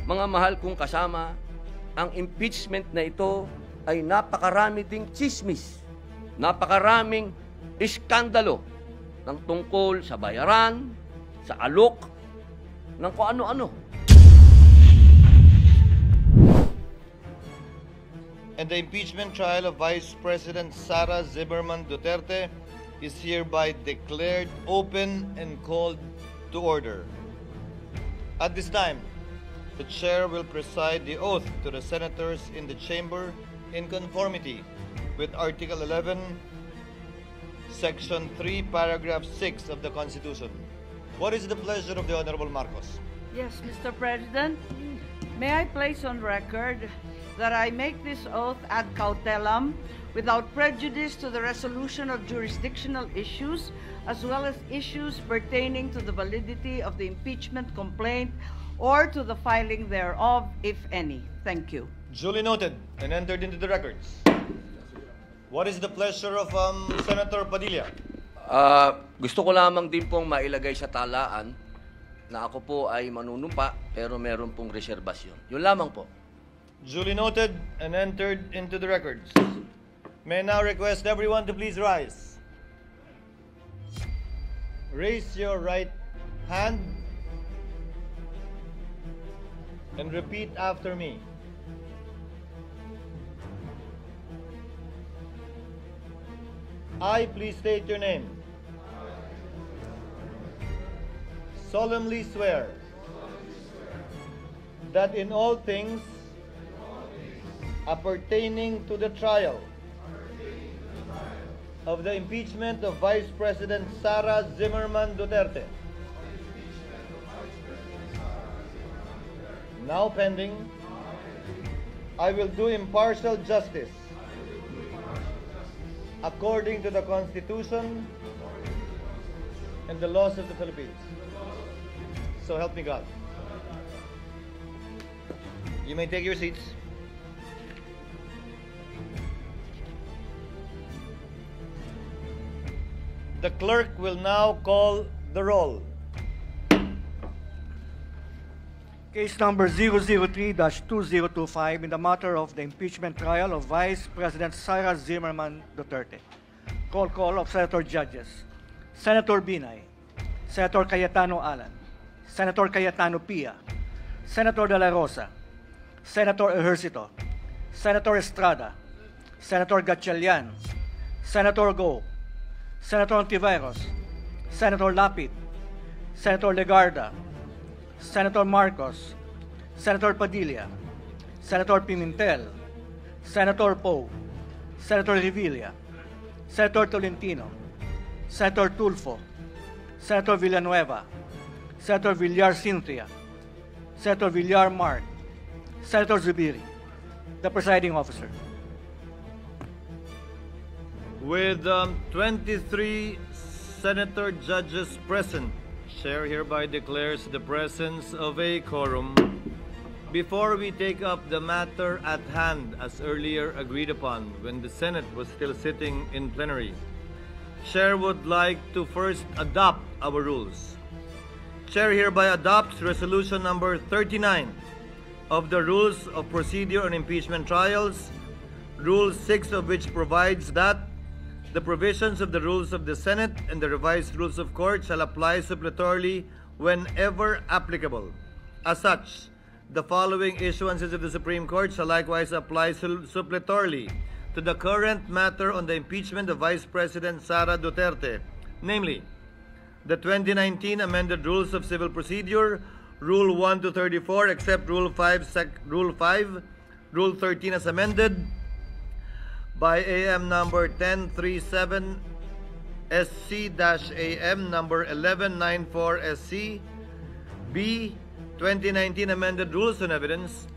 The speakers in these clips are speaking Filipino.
Mga mahal kong kasama, ang impeachment na ito ay napakarami ding chismis, napakaraming iskandalo ng tungkol sa bayaran, sa alok, ng kung ano-ano. And the impeachment trial of Vice President Sara Zimmerman Duterte is hereby declared open and called to order. At this time, the Chair will preside the oath to the senators in the chamber in conformity with Article 11, Section 3, Paragraph 6 of the Constitution. What is the pleasure of the Honorable Marcos? Yes, Mr. President, may I place on record that I make this oath ad cautelam without prejudice to the resolution of jurisdictional issues as well as issues pertaining to the validity of the impeachment complaint or to the filing thereof, if any. Thank you. Duly noted and entered into the records. What is the pleasure of Senator Padilla? Gusto ko lamang din pong mailagay sa talaan na ako po ay manunumpa pero meron pong reserbasyon. Yun lamang po. Duly noted and entered into the records. May I now request everyone to please rise. Raise your right hand and repeat after me. I, please state your name. Solemnly swear that in all things appertaining to the trial of the impeachment of Vice President Sara Zimmerman Duterte, now pending, I will do impartial justice according to the Constitution and the laws of the Philippines. So help me God. You may take your seats. The clerk will now call the roll. Case number 003-2025 in the matter of the impeachment trial of Vice President Sara Zimmerman Duterte. Call of Senator Judges. Senator Binay, Senator Cayetano Alan, Senator Cayetano Pia, Senator De La Rosa, Senator Ejercito, Senator Estrada, Senator Gatchalian, Senator Go, Senator Ontiveros, Senator Lapid, Senator Legarda, Senator Marcos, Senator Padilla, Senator Pimentel, Senator Poe, Senator Revilla, Senator Tolentino, Senator Tulfo, Senator Villanueva, Senator Villar Cynthia, Senator Villar Mark, Senator Zubiri, the presiding officer. With 23 senator judges present, Chair hereby declares the presence of a quorum. Before we take up the matter at hand as earlier agreed upon when the Senate was still sitting in plenary, Chair would like to first adopt our rules. Chair hereby adopts Resolution number 39 of the Rules of Procedure on Impeachment Trials, Rule 6 of which provides that the provisions of the Rules of the Senate and the revised Rules of Court shall apply suppletorily whenever applicable. As such, the following issuances of the Supreme Court shall likewise apply suppletorily to the current matter on the impeachment of Vice President Sara Duterte, namely, the 2019 Amended Rules of Civil Procedure, Rule 1 to 34, except Rule 5, Rule 13 as amended, by AM number 1037 SC-AM number 1194 SC, B, 2019 Amended Rules on Evidence,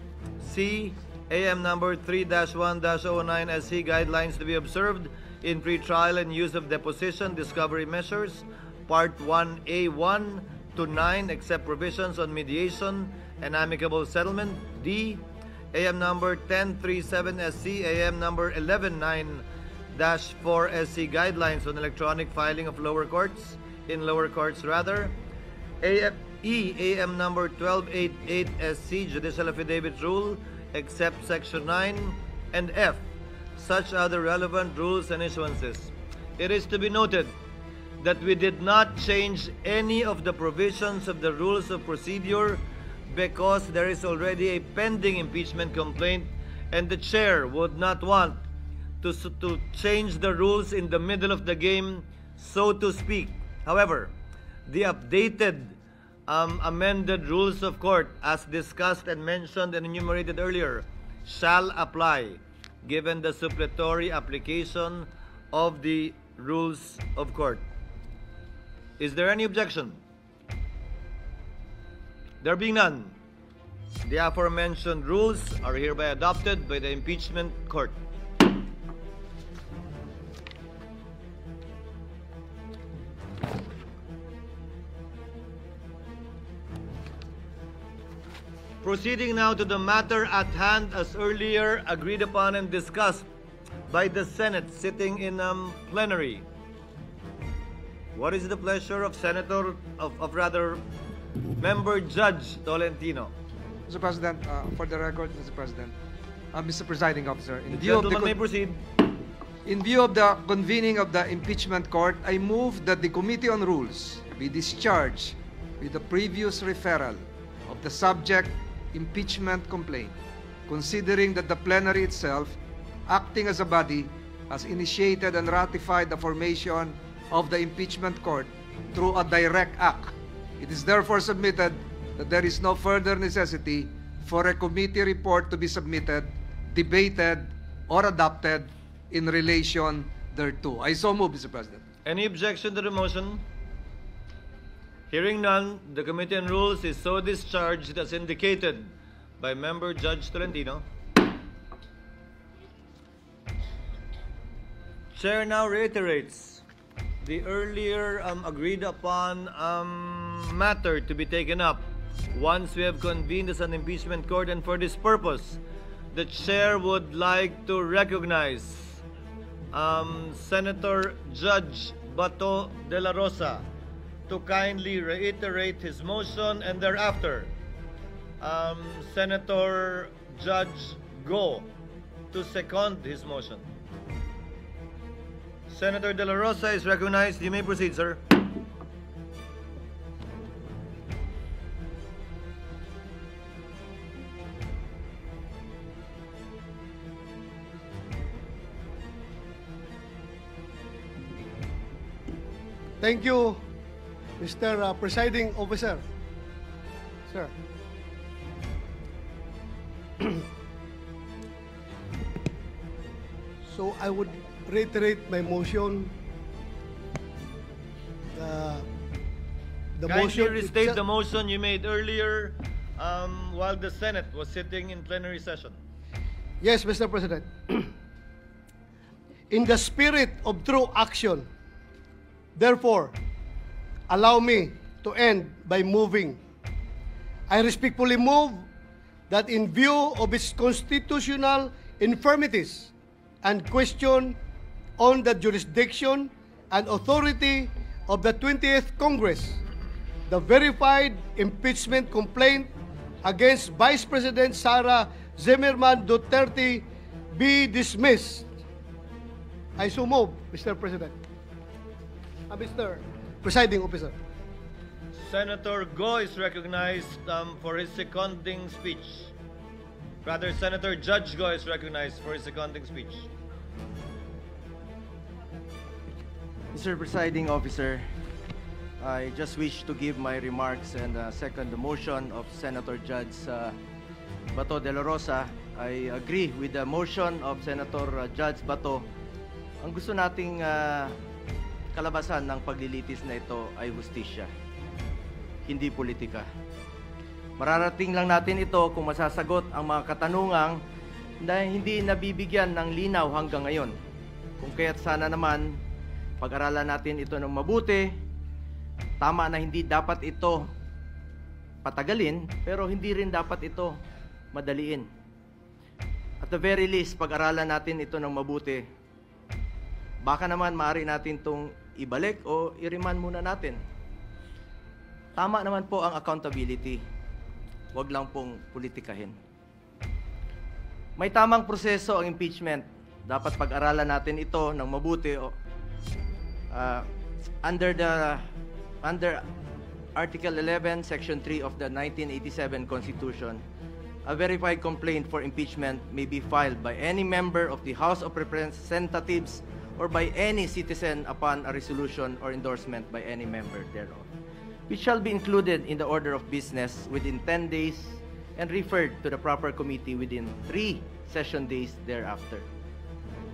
C, AM number 3-1-09 SC, Guidelines to be observed in pre-trial and use of deposition discovery measures, Part 1A1 to 9, except provisions on mediation and amicable settlement, D, AM number 1037 SC, AM number 119-4 SC, Guidelines on electronic filing of lower courts, in lower courts rather, E. AM number 1288 SC, Judicial Affidavit Rule, except Section 9, and F, such other relevant rules and issuances. It is to be noted that we did not change any of the provisions of the rules of procedure because there is already a pending impeachment complaint, and the chair would not want to change the rules in the middle of the game, so to speak. However, the updated amended rules of court, as discussed and mentioned and enumerated earlier, shall apply given the suppletory application of the rules of court. Is there any objection? There being none, the aforementioned rules are hereby adopted by the impeachment court. Proceeding now to the matter at hand, as earlier agreed upon and discussed by the Senate sitting in plenary. What is the pleasure of Member Judge Tolentino? Mr. President, for the record, Mr. President, Mr. Presiding Officer, in view of Gentleman may proceed. in view of the convening of the impeachment court, I move that the Committee on Rules be discharged with the previous referral of the subject impeachment complaint, considering that the plenary itself, acting as a body, has initiated and ratified the formation of the impeachment court through a direct act. It is therefore submitted that there is no further necessity for a committee report to be submitted, debated, or adopted in relation thereto. I so move, Mr. President. Any objection to the motion? Hearing none, the Committee on Rules is so discharged as indicated by Member Judge Tolentino. Chair now reiterates the earlier agreed upon matter to be taken up once we have convened as an impeachment court, and for this purpose, the Chair would like to recognize Senator Judge Bato de la Rosa to kindly reiterate his motion, and thereafter Senator Judge Go to second his motion. Senator De La Rosa is recognized. You may proceed, sir. Thank you, Mr. Presiding Officer. Sir. So I would reiterate my motion. The Kindly motion restate itself- the motion you made earlier while the Senate was sitting in plenary session. Yes, Mr. President. In the spirit of true action, therefore, allow me to end by moving. I respectfully move that in view of its constitutional infirmities and question on the jurisdiction and authority of the 20th Congress, the verified impeachment complaint against Vice President Sara Zimmerman Duterte be dismissed. I so move, Mr. President. Mr. Presiding Officer. Senator Go is recognized for his seconding speech. Rather, Senator Judge Go is recognized for his seconding speech. Mr. Presiding Officer, I just wish to give my remarks and second the motion of Senator Judge Bato de la Rosa. I agree with the motion of Senator Judge Bato. Ang gusto nating kalabasan ng paglilitis na ito ay hustisya, hindi politika. Mararating lang natin ito kung masasagot ang mga katanungang na hindi nabibigyan ng linaw hanggang ngayon. Kung kaya't sana naman pag-aralan natin ito ng mabuti. Tama na hindi dapat ito patagalin, pero hindi rin dapat ito madaliin. At the very least, pag-aralan natin ito ng mabuti. Baka naman maaari natin itong ibalik o i-remand muna natin. Tama naman po ang accountability. Huwag lang pong politikahin. May tamang proseso ang impeachment. Dapat pag-aralan natin ito ng mabuti. Under Article 11, Section 3 of the 1987 Constitution, a verified complaint for impeachment may be filed by any member of the House of Representatives or by any citizen upon a resolution or endorsement by any member thereof, which shall be included in the order of business within 10 days and referred to the proper committee within 3 session days thereafter.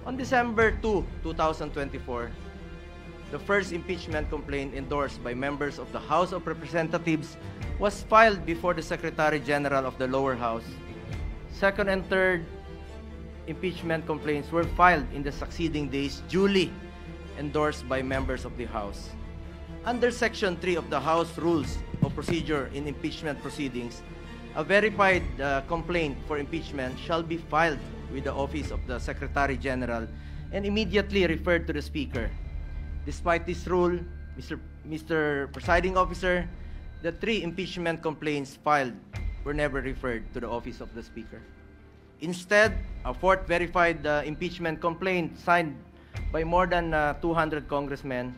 On December 2, 2024, the first impeachment complaint endorsed by members of the House of Representatives was filed before the Secretary General of the lower house. Second and third impeachment complaints were filed in the succeeding days, duly endorsed by members of the House. Under Section 3 of the House Rules of Procedure in Impeachment Proceedings, a verified complaint for impeachment shall be filed with the Office of the Secretary General and immediately referred to the Speaker. Despite this rule, Mr. Presiding Officer, the 3 impeachment complaints filed were never referred to the Office of the Speaker. Instead, a 4th verified impeachment complaint signed by more than 200 congressmen,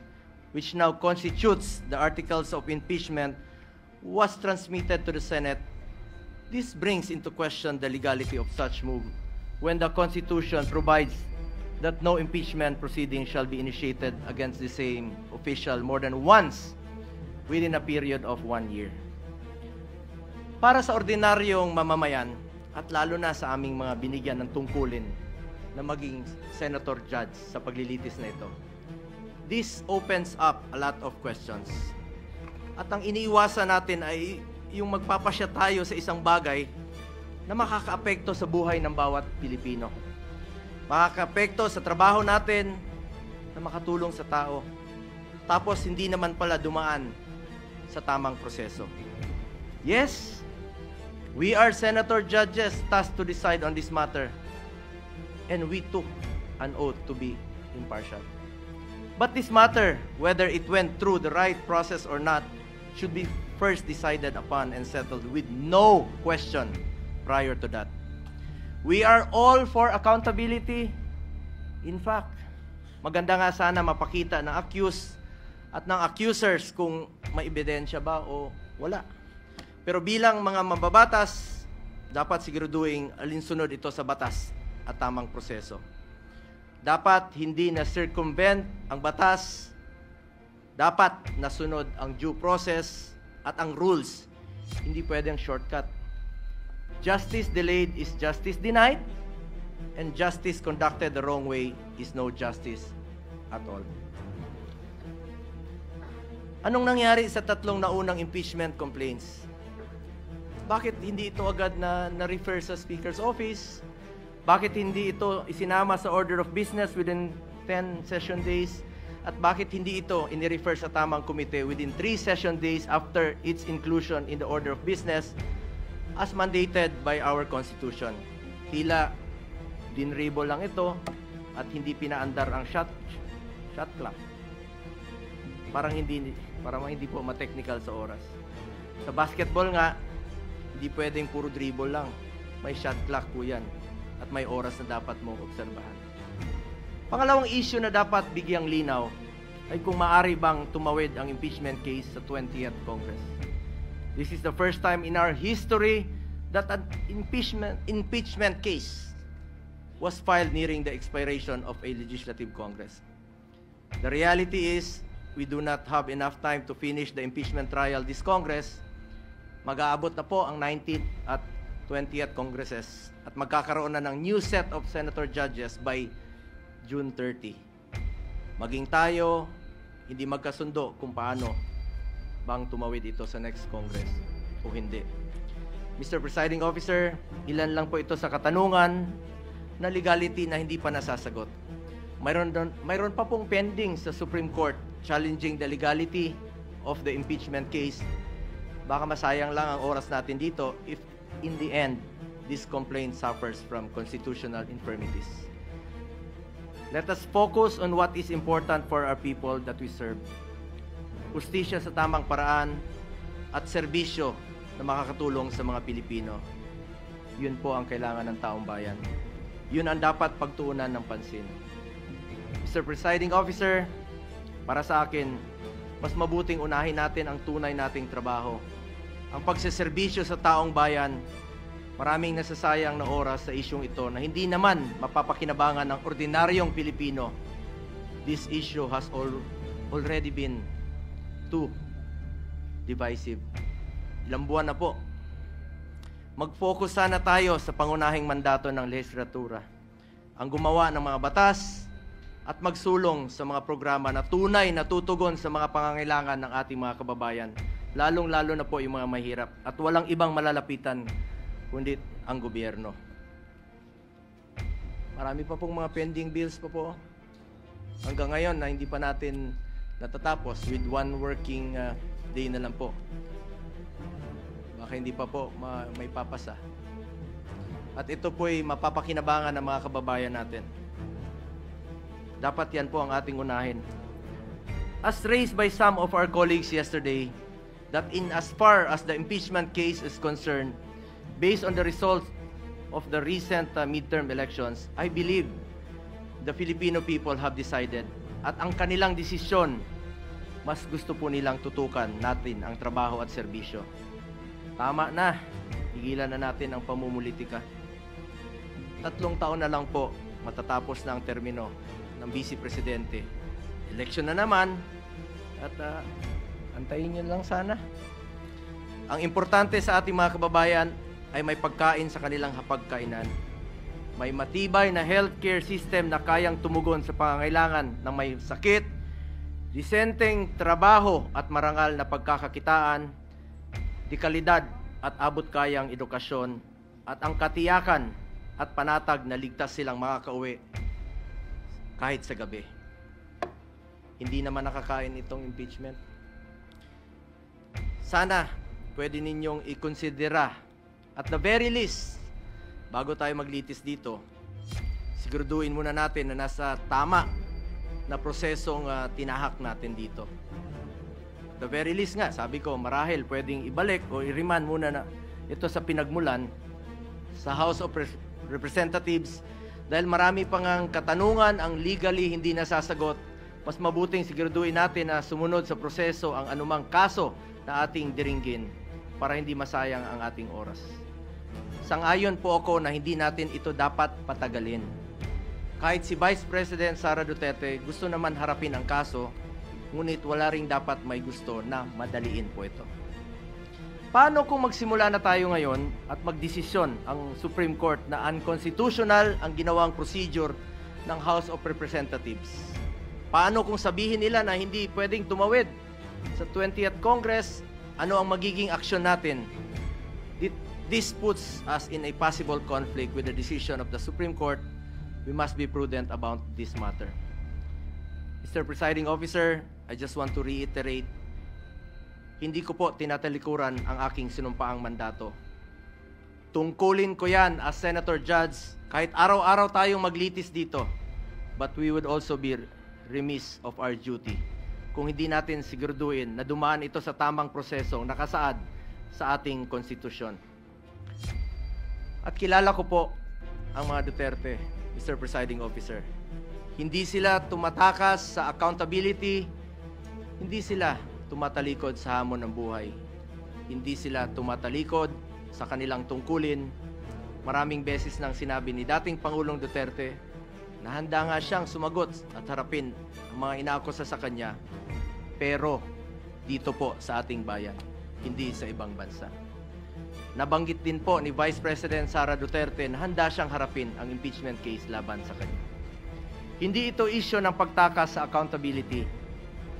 which now constitutes the articles of impeachment, was transmitted to the Senate. This brings into question the legality of such move when the Constitution provides that no impeachment proceeding shall be initiated against the same official more than once within a period of 1 year. Para sa ordinaryong mamamayan, at lalo na sa aming mga binigyan ng tungkulin na maging senator judge sa paglilitis na ito, this opens up a lot of questions. At ang iniiwasan natin ay yung magpapasya tayo sa isang bagay na makakaapekto sa buhay ng bawat Pilipino. Makakaapekto sa trabaho natin na makatulong sa tao. Tapos hindi naman pala dumaan sa tamang proseso. Yes, we are senator judges tasked to decide on this matter, and we took an oath to be impartial. But this matter, whether it went through the right process or not, should be first decided upon and settled with no question prior to that. We are all for accountability. In fact, maganda nga sana mapakita ng accused at ng accusers kung may ebidensya ba o wala. Pero bilang mga mambabatas, dapat siguraduhin alinsunod ito sa batas at tamang proseso. Dapat hindi na circumvent ang batas, dapat nasunod ang due process at ang rules. Hindi pwedeng shortcut. Justice delayed is justice denied, and justice conducted the wrong way is no justice at all. Anong nangyari sa 3 naunang impeachment complaints? Bakit hindi ito agad na-refer sa Speaker's Office? Bakit hindi ito isinama sa order of business within 10 session days? At bakit hindi ito ini-refer sa tamang komite within 3 session days after its inclusion in the order of business as mandated by our Constitution? Tila dinribble lang ito at hindi pinaandar ang shot clock. Parang hindi po ma-technical sa oras. Sa basketball nga, hindi pwedeng puro dribble lang. May shot clock po yan. At may oras na dapat mong obserbahan. Pangalawang issue na dapat bigyang linaw ay kung maaari bang tumawid ang impeachment case sa 20th Congress. This is the first time in our history that an impeachment case was filed nearing the expiration of a legislative Congress. The reality is, we do not have enough time to finish the impeachment trial this Congress. Mag-aabot na po ang 19th at 20th Congresses at magkakaroon na ng new set of senator judges by June 30. Maging tayo, hindi magkasundo kung paano bang tumawid ito sa next Congress o hindi. Mr. Presiding Officer, ilan lang po ito sa katanungan na legality na hindi pa nasasagot. Mayroon pa pong pending sa Supreme Court challenging the legality of the impeachment case. Baka masayang lang ang oras natin dito if in the end, this complaint suffers from constitutional infirmities. Let us focus on what is important for our people that we serve. Hustisya sa tamang paraan, at serbisyo na makakatulong sa mga Pilipino. Yun po ang kailangan ng taong bayan. Yun ang dapat pagtuunan ng pansin. Mr. Presiding Officer, para sa akin, mas mabuting unahin natin ang tunay nating trabaho. Ang pagseserbisyo sa taong bayan, maraming nasasayang na oras sa isyong ito na hindi naman mapapakinabangan ng ordinaryong Pilipino. This issue has already been too divisive. Ilang buwan na po. Mag-focus sana tayo sa pangunahing mandato ng lehislatura, ang gumawa ng mga batas at magsulong sa mga programa na tunay na tutugon sa mga pangangailangan ng ating mga kababayan, lalong-lalo na po yung mga mahirap at walang ibang malalapitan kundi ang gobyerno. Marami pa pong mga pending bills pa po hanggang ngayon na hindi pa natin natatapos with one working day na lang po. Baka hindi pa po may papasa. At ito po'y mapapakinabangan ng mga kababayan natin. Dapat yan po ang ating unahin. As raised by some of our colleagues yesterday, that in as far as the impeachment case is concerned, based on the results of the recent midterm elections, I believe the Filipino people have decided at ang kanilang desisyon, mas gusto po nilang tutukan natin ang trabaho at serbisyo. Tama na, higilan na natin ang pamumulitika. 3 taon na lang po, matatapos na ang termino ng Vice Presidente. Election na naman, at antayin nyo lang sana. Ang importante sa ating mga kababayan ay may pagkain sa kanilang hapagkainan. May matibay na healthcare system na kayang tumugon sa pangangailangan ng may sakit, disenteng trabaho at marangal na pagkakakitaan, di kalidad at abot kayang edukasyon, at ang katiyakan at panatag na ligtas silang makakauwi kahit sa gabi. Hindi naman nakakain itong impeachment. Sana pwede ninyong ikonsidera at the very least, bago tayo maglitis dito, siguraduhin muna natin na nasa tama na prosesong tinahak natin dito. The very least nga, sabi ko, marahil pwedeng ibalik o i-remand muna na ito sa pinagmulan sa House of Representatives dahil marami pang ang katanungan ang legally hindi nasasagot. Mas mabuting siguraduhin natin na sumunod sa proseso ang anumang kaso na ating diringgin para hindi masayang ang ating oras. Sang-ayon po ako na hindi natin ito dapat patagalin. Kahit si Vice President Sara Duterte gusto naman harapin ang kaso, ngunit wala ring dapat may gusto na madaliin po ito. Paano kung magsimula na tayo ngayon at magdesisyon ang Supreme Court na unconstitutional ang ginawang procedure ng House of Representatives? Paano kung sabihin nila na hindi pwedeng tumawid sa 20th Congress? Ano ang magiging aksyon natin? This puts us in a possible conflict with the decision of the Supreme Court. We must be prudent about this matter. Mr. Presiding Officer, I just want to reiterate, hindi ko po tinatalikuran ang aking sinumpaang mandato. Tungkulin ko yan as Senator Judge kahit araw-araw tayong maglitis dito. But we would also be remiss of our duty kung hindi natin siguraduhin na dumaan ito sa tamang prosesong nakasaad sa ating konstitusyon. At kilala ko po ang mga Duterte, Mr. Presiding Officer. Hindi sila tumatakas sa accountability, hindi sila tumatalikod sa hamon ng buhay. Hindi sila tumatalikod sa kanilang tungkulin. Maraming beses nang sinabi ni dating Pangulong Duterte na handa nga siyang sumagot at harapin ang mga inaakusa sa kanya, pero dito po sa ating bayan, hindi sa ibang bansa. Nabanggit din po ni Vice President Sara Duterte na handa siyang harapin ang impeachment case laban sa kanya. Hindi ito issue ng pagtakas sa accountability.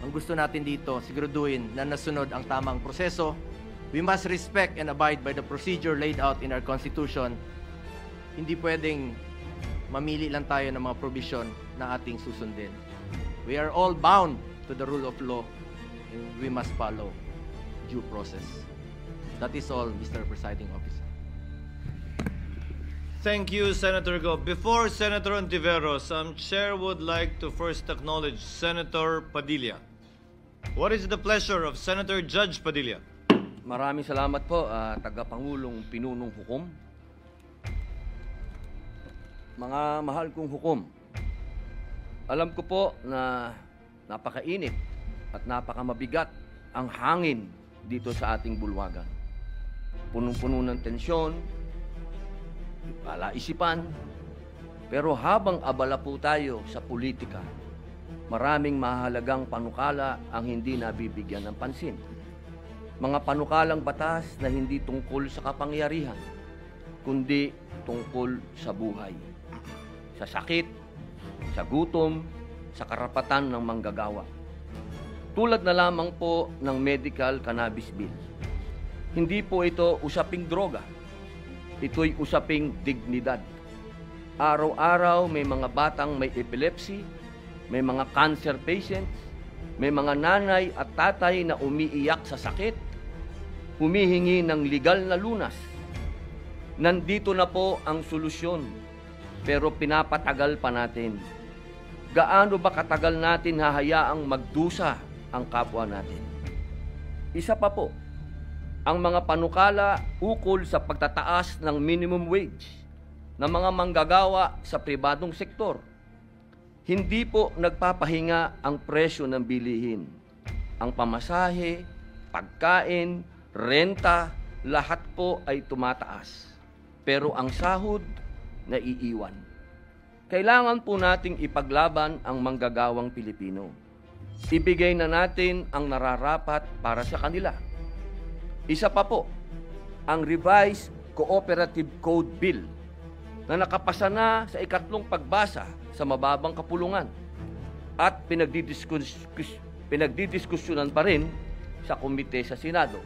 Ang gusto natin dito, siguraduhin na nasunod ang tamang proseso. We must respect and abide by the procedure laid out in our Constitution. Hindi pwedeng mamili lang tayo ng mga provision na ating susundin. We are all bound to the rule of law and we must follow due process. That is all, Mr. Presiding Officer. Thank you, Senator Go. Before Senator Ontiveros, Chair would like to first acknowledge Senator Padilla. What is the pleasure of Senator Judge Padilla? Maraming salamat po, Tagapangulong Pinunong Hukom. Mga mahal kong hukom, alam ko po na napakainit at napakamabigat ang hangin dito sa ating bulwagan. Punong-puno ng tensyon, palaisipan, pero habang abala po tayo sa politika, maraming mahalagang panukala ang hindi nabibigyan ng pansin. Mga panukalang batas na hindi tungkol sa kapangyarihan, kundi tungkol sa buhay, sa sakit, sa gutom, sa karapatan ng manggagawa. Tulad na lamang po ng medical cannabis bill. Hindi po ito usaping droga. Ito'y usaping dignidad. Araw-araw may mga batang may epilepsy, may mga cancer patients, may mga nanay at tatay na umiiyak sa sakit, humihingi ng legal na lunas. Nandito na po ang solusyon, pero pinapatagal pa natin. Gaano ba katagal natin hahayaang magdusa ang kapwa natin? Isa pa po, ang mga panukala ukol sa pagtataas ng minimum wage ng mga manggagawa sa pribadong sektor. Hindi po nagpapahinga ang presyo ng bilihin. Ang pamasahe, pagkain, renta, lahat po ay tumataas. Pero ang sahod, naiiwan. Kailangan po nating ipaglaban ang manggagawang Pilipino. Ibigay na natin ang nararapat para sa kanila. Isa pa po, ang Revised Cooperative Code Bill na nakapasa na sa ikatlong pagbasa sa mababang kapulungan at pinagdidiskusyonan pa rin sa komite sa Senado.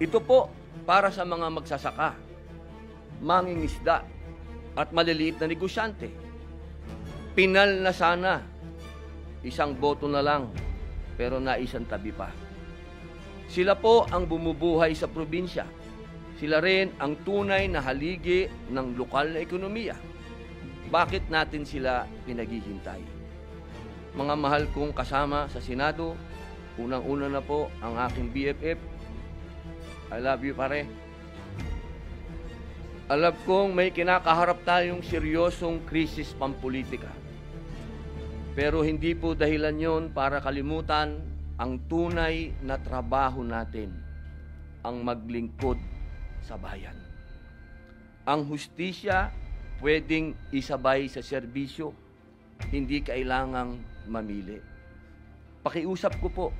Ito po para sa mga magsasaka, mangingisda at maliliit na negosyante. Pinal na sana, isang boto na lang, pero naisang tabi pa. Sila po ang bumubuhay sa probinsya. Sila rin ang tunay na haligi ng lokal na ekonomiya. Bakit natin sila pinaghihintay? Mga mahal kong kasama sa Senado, unang-una na po ang aking BFF. I love you, pare. Alam kong may kinakaharap tayong seryosong krisis pampolitika. Pero hindi po dahilan yon para kalimutan ang tunay na trabaho natin, ang maglingkod sa bayan. Ang hustisya pwedeng isabay sa serbisyo, hindi kailangang mamili. Pakiusap ko po,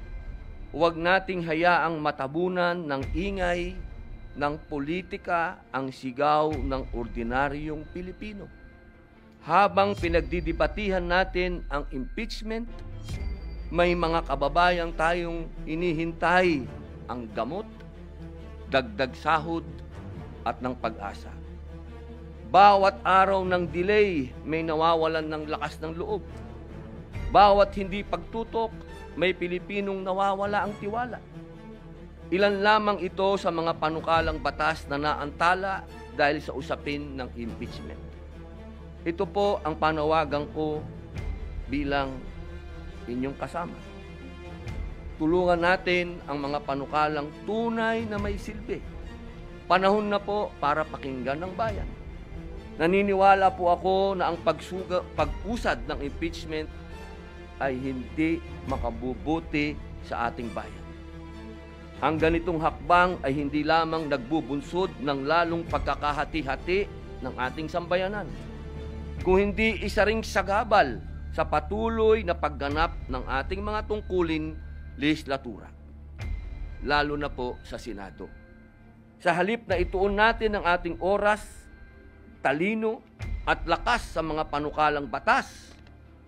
huwag nating hayaang matabunan ng ingay ng politika ang sigaw ng ordinaryong Pilipino. Habang pinagdidibatihan natin ang impeachment, may mga kababayang tayong inihintay ang gamot, dagdag sahod at ng pag-asa. Bawat araw ng delay, may nawawalan ng lakas ng loob. Bawat hindi pagtutok, may Pilipinong nawawala ang tiwala. Ilan lamang ito sa mga panukalang batas na naantala dahil sa usapin ng impeachment. Ito po ang panawagan ko bilang inyong kasama. Tulungan natin ang mga panukalang tunay na may silbi. Panahon na po para pakinggan ng bayan. Naniniwala po ako na ang pag-usad ng impeachment ay hindi makabubuti sa ating bayan. Ang ganitong hakbang ay hindi lamang nagbubunsod ng lalong pagkakahati-hati ng ating sambayanan, kung hindi isa ring sagabal sa patuloy na pagganap ng ating mga tungkulin lehislatura, lalo na po sa Senado. Sa halip na ituon natin ang ating oras, talino at lakas sa mga panukalang batas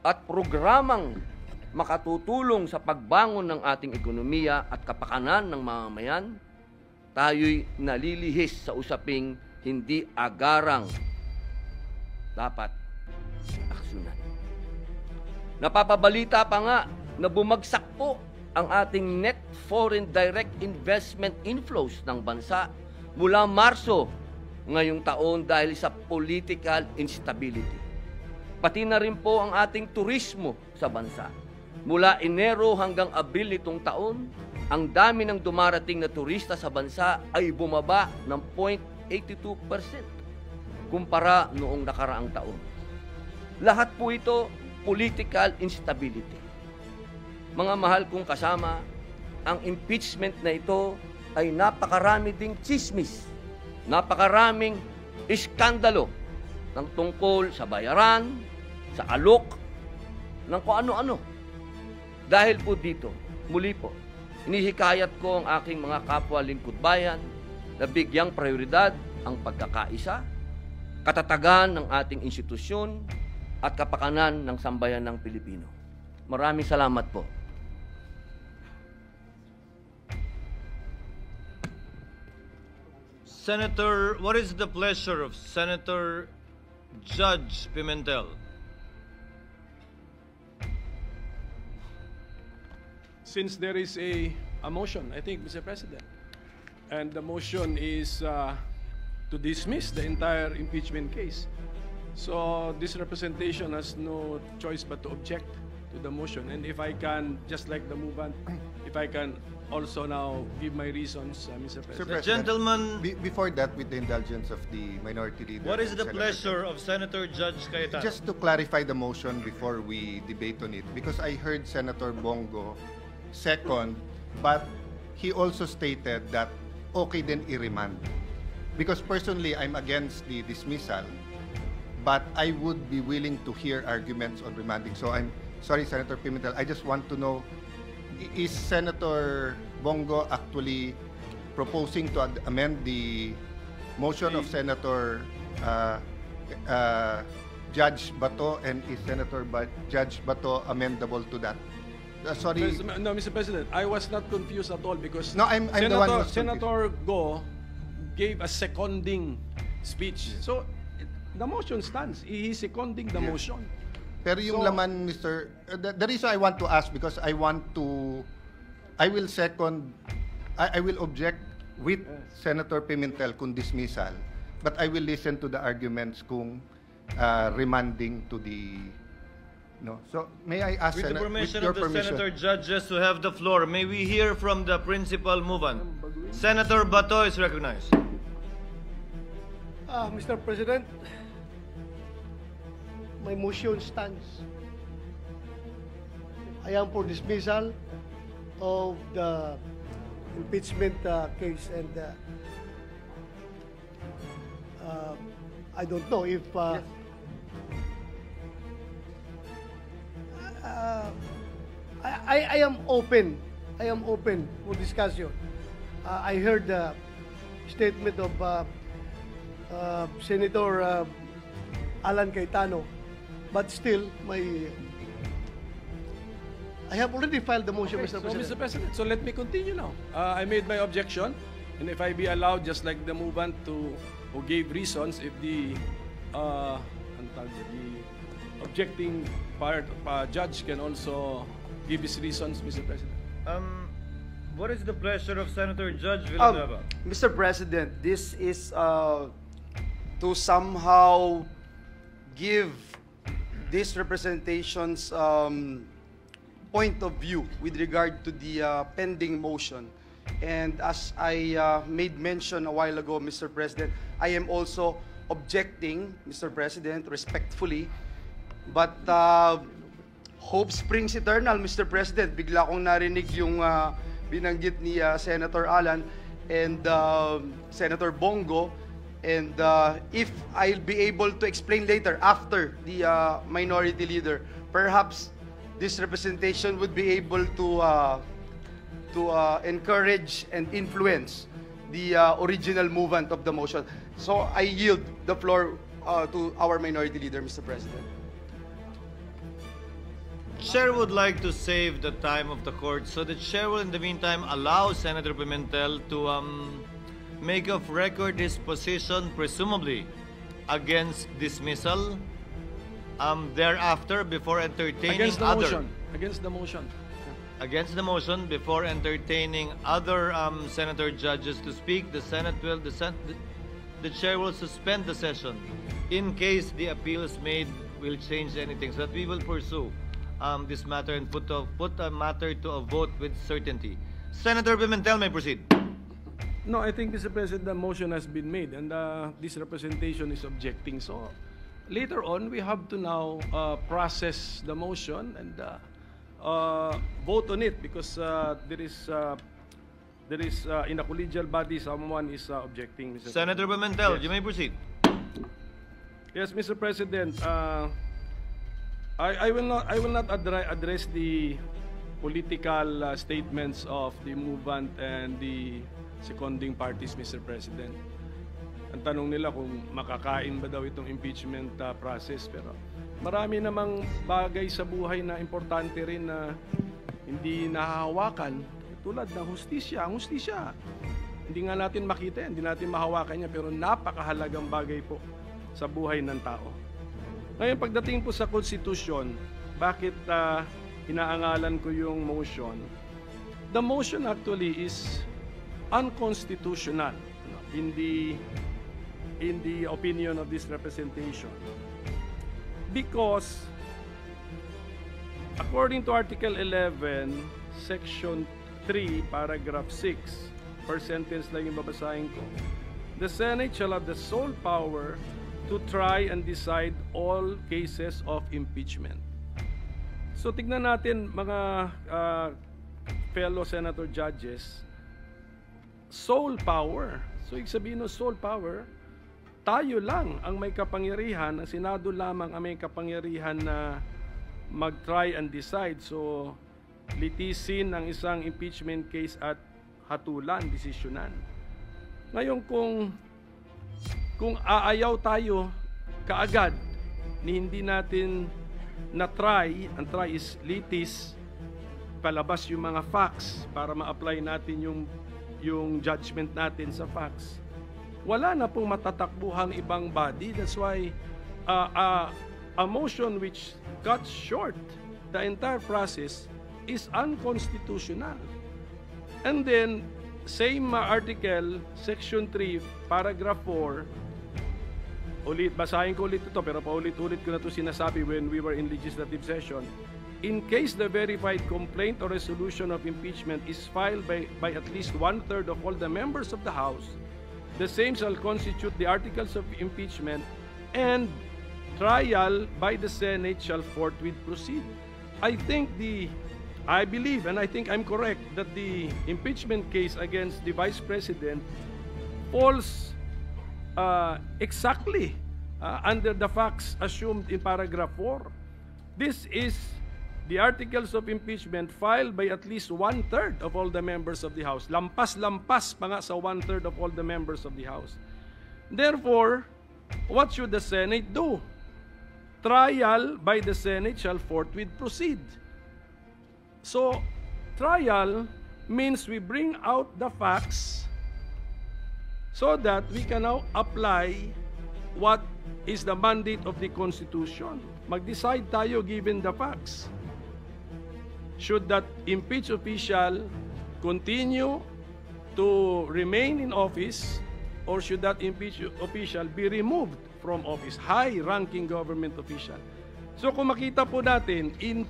at programang makatutulong sa pagbangon ng ating ekonomiya at kapakanan ng mamamayan, tayo'y nalilihis sa usaping hindi agarang dapat aksyonan. Napapabalita pa nga na bumagsak po ang ating net foreign direct investment inflows ng bansa mula Marso ngayong taon dahil sa political instability. Pati na rin po ang ating turismo sa bansa. Mula Enero hanggang Abril nitong taon, ang dami ng dumarating na turista sa bansa ay bumaba ng 0.82% kumpara noong nakaraang taon. Lahat po ito, political instability. Mga mahal kong kasama, ang impeachment na ito ay napakarami ding chismis, napakaraming iskandalo ng tungkol sa bayaran, sa alok, ng kung ano-ano. Dahil po dito, muli po, inihikayat ko ang aking mga kapwa lingkod bayan na bigyang prioridad ang pagkakaisa, katatagan ng ating institusyon at kapakanan ng sambayan ng Pilipino. Maraming salamat po. Senator, what is the pleasure of Senator Judge Pimentel? Since there is a motion, I think, Mr. President, and the motion is to dismiss the entire impeachment case. So this representation has no choice but to object to the motion. And if I can, just like the movement, if I can also now give my reasons, Mr. President. The gentleman, Before that, with the indulgence of the minority leader. what is the Senator pleasure of Senator Judge Cayetano? Just to clarify the motion before we debate on it, because I heard Senator Bongo second, but he also stated that okay then i-remand. Because personally, I'm against the dismissal, but I would be willing to hear arguments on remanding. So I'm sorry, Senator Pimentel, I just want to know, is Senator Bongo actually proposing to amend the motion of Senator Judge Bato, and is Judge Bato amendable to that? Sorry. No, Mr. President, I was not confused at all because No, I'm the one who's confused. Senator Go gave a seconding speech. So the motion stands. He is seconding the motion. Pero yung So- laman, Mr. The reason I want to ask, because I will object with Senator Pimentel kung dismissal, but I will listen to the arguments kung remanding to the, no. So may I ask, With the permission your of the Senator Judges who have the floor, may we hear from the principal movement? Senator Bato is recognized. Mr. President, my motion stands. I am for dismissal of the impeachment case, and I don't know if I am open. I am open for discussion. I heard the statement of Senator Alan Cayetano, but still, I have already filed the motion, Okay, Mr. so, President. Mr. President, so let me continue now. I made my objection, and if I be allowed, just like the movement who gave reasons, if the objecting judge can also give his reasons, Mr. President. What is the pleasure of Senator Judge Villanueva? Mr. President, this is to somehow give this representation's point of view with regard to the pending motion. And as I made mention a while ago, Mr. President, I am also objecting, Mr. President, respectfully. But hope springs eternal, Mr. President. Bigla kong narinig yung binanggit ni Senator Alan and Senator Bongo. And if I'll be able to explain later after the minority leader, perhaps this representation would be able to encourage and influence the original movement of the motion. So I yield the floor to our minority leader, Mr. President. Chair would like to save the time of the court, so the chair will in the meantime allow Senator Pimentel to make of record his position, presumably against dismissal. Thereafter, before entertaining Against the other motion. Against the motion. against the motion, before entertaining other senator judges to speak, the chair will suspend the session in case the appeals made will change anything, so that we will pursue this matter and put a matter to a vote with certainty. Senator Pimentel may proceed. No, I think, Mr. President, the motion has been made and this representation is objecting. So later on, we have to now process the motion and vote on it because there is in a collegial body someone is objecting. Mr. Senator Pimentel, Yes. you may proceed. Yes, Mr. President. I will not address the political statements of the movant and the seconding parties, Mr. President. Ang tanong nila kung makakain ba daw itong impeachment process. Pero marami namang bagay sa buhay na importante rin na hindi nahahawakan. Tulad ng hustisya. Ang hustisya, hindi nga natin makita yan, hindi natin mahawakan niya, pero napakahalagang bagay po sa buhay ng tao. Ngayon, pagdating po sa konstitusyon, bakit inaangalan ko yung motion? The motion actually is unconstitutional in the opinion of this representation because according to Article 11, Section 3, Paragraph 6, per sentence lang yung babasahin ko, the Senate shall have the sole power to try and decide all cases of impeachment. So tignan natin mga fellow senator judges, sole power. So ibig sabihin ng sole power, tayo lang ang may kapangyarihan, ang Senado lamang ang may kapangyarihan na mag-try and decide. So litisin ang isang impeachment case at hatulan, desisyonan. Ngayon kung aayaw tayo kaagad ni hindi natin na-try, ang try is litis, palabas yung mga facts para ma-apply natin yung judgment natin sa facts. Wala na pong matatakbuhang ibang body. That's why a motion which cuts short the entire process is unconstitutional. And then, same article, Section 3, Paragraph 4, basahin ko ulit ito, pero paulit-ulit ko na ito sinasabi when we were in legislative session. In case the verified complaint or resolution of impeachment is filed by at least 1/3 of all the members of the House, the same shall constitute the articles of impeachment and trial by the Senate shall forthwith proceed. I believe, and I think I'm correct, that the impeachment case against the Vice President falls exactly under the facts assumed in Paragraph 4. This is the articles of impeachment filed by at least 1/3 of all the members of the House. Lampas-lampas pa nga sa 1/3 of all the members of the House. Therefore, what should the Senate do? Trial by the Senate shall forthwith proceed. So, trial means we bring out the facts so that we can now apply what is the mandate of the Constitution. Mag-decide tayo given the facts. Should that impeached official continue to remain in office or should that impeached official be removed from office? High-ranking government official. So kung makita po natin, in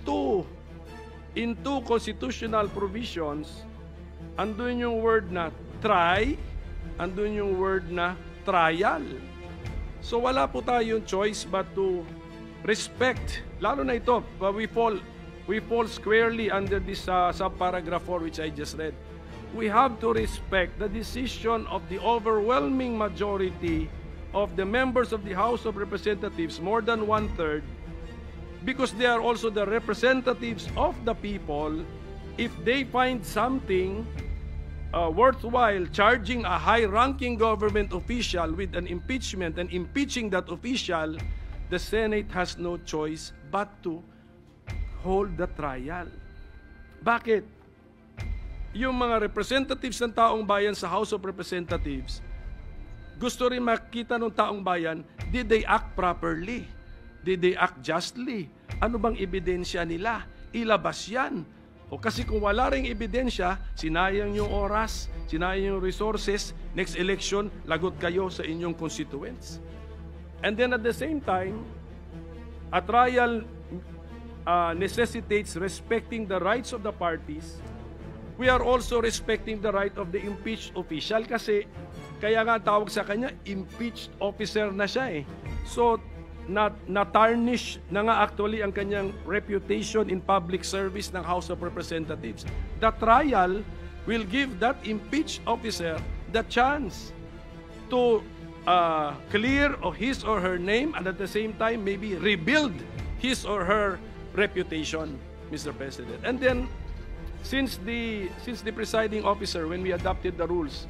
two constitutional provisions, andun yung word na try, andun yung word na trial. So wala po tayong choice but to respect, lalo na ito, we fall squarely under this subparagraph 4 which I just read. We have to respect the decision of the overwhelming majority of the members of the House of Representatives, more than 1/3, because they are also the representatives of the people. If they find something worthwhile charging a high-ranking government official with an impeachment and impeaching that official, the Senate has no choice but to hold the trial. Bakit? Yung mga representatives ng taong bayan sa House of Representatives, gusto rin makita ng taong bayan, did they act properly? Did they act justly? Ano bang ebidensya nila? Ilabas yan. O kasi kung wala ring ebidensya, sinayang yung oras, sinayang yung resources, next election, lagot kayo sa inyong constituents. And then at the same time, a trial necessitates respecting the rights of the parties. we are also respecting the right of the impeached official kasi kaya nga tawag sa kanya, impeached officer na siya eh. So, na-tarnish na nga actually ang kanyang reputation in public service ng House of Representatives. The trial will give that impeached officer the chance to clear of his or her name and at the same time maybe rebuild his or her reputation, Mr. President. And then, since the presiding officer, when we adopted the rules,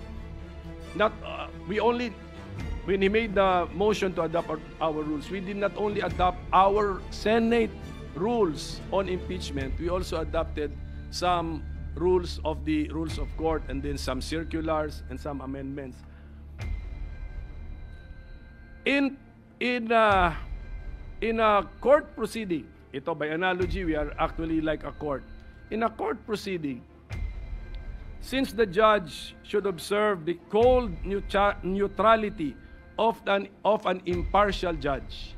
when he made the motion to adopt our rules, we did not only adopt our Senate rules on impeachment, we also adopted some rules of the rules of court and then some circulars and some amendments. In a court proceeding, ito by analogy, we are actually like a court. In a court proceeding, since the judge should observe the cold neutrality of an impartial judge,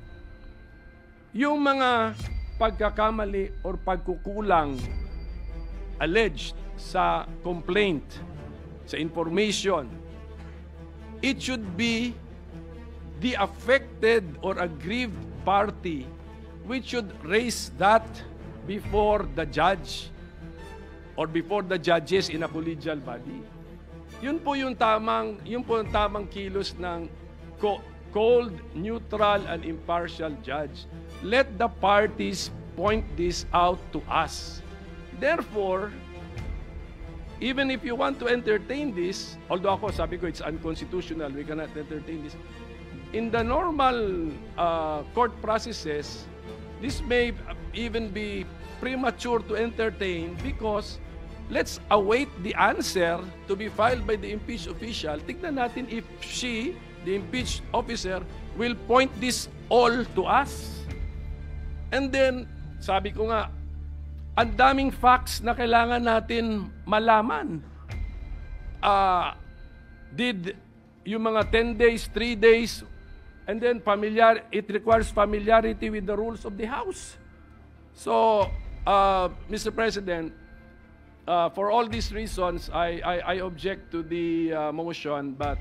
yung mga pagkakamali or pagkukulang alleged sa complaint, sa information, it should be the affected or aggrieved party which should raise that before the judge or before the judges in a collegial body. Yun po yung tamang kilos ng cold, neutral, and impartial judge. Let the parties point this out to us. Therefore, even if you want to entertain this, although ako sabi ko it's unconstitutional, we cannot entertain this. In the normal court processes, this may even be premature to entertain because let's await the answer to be filed by the impeached official. Tignan natin if she, the impeached officer, will point this all to us. And then, sabi ko nga, ang daming facts na kailangan natin malaman. Did yung mga 10 days, 3 days, and then it requires familiarity with the rules of the House. So, Mr. President, for all these reasons, I object to the motion, but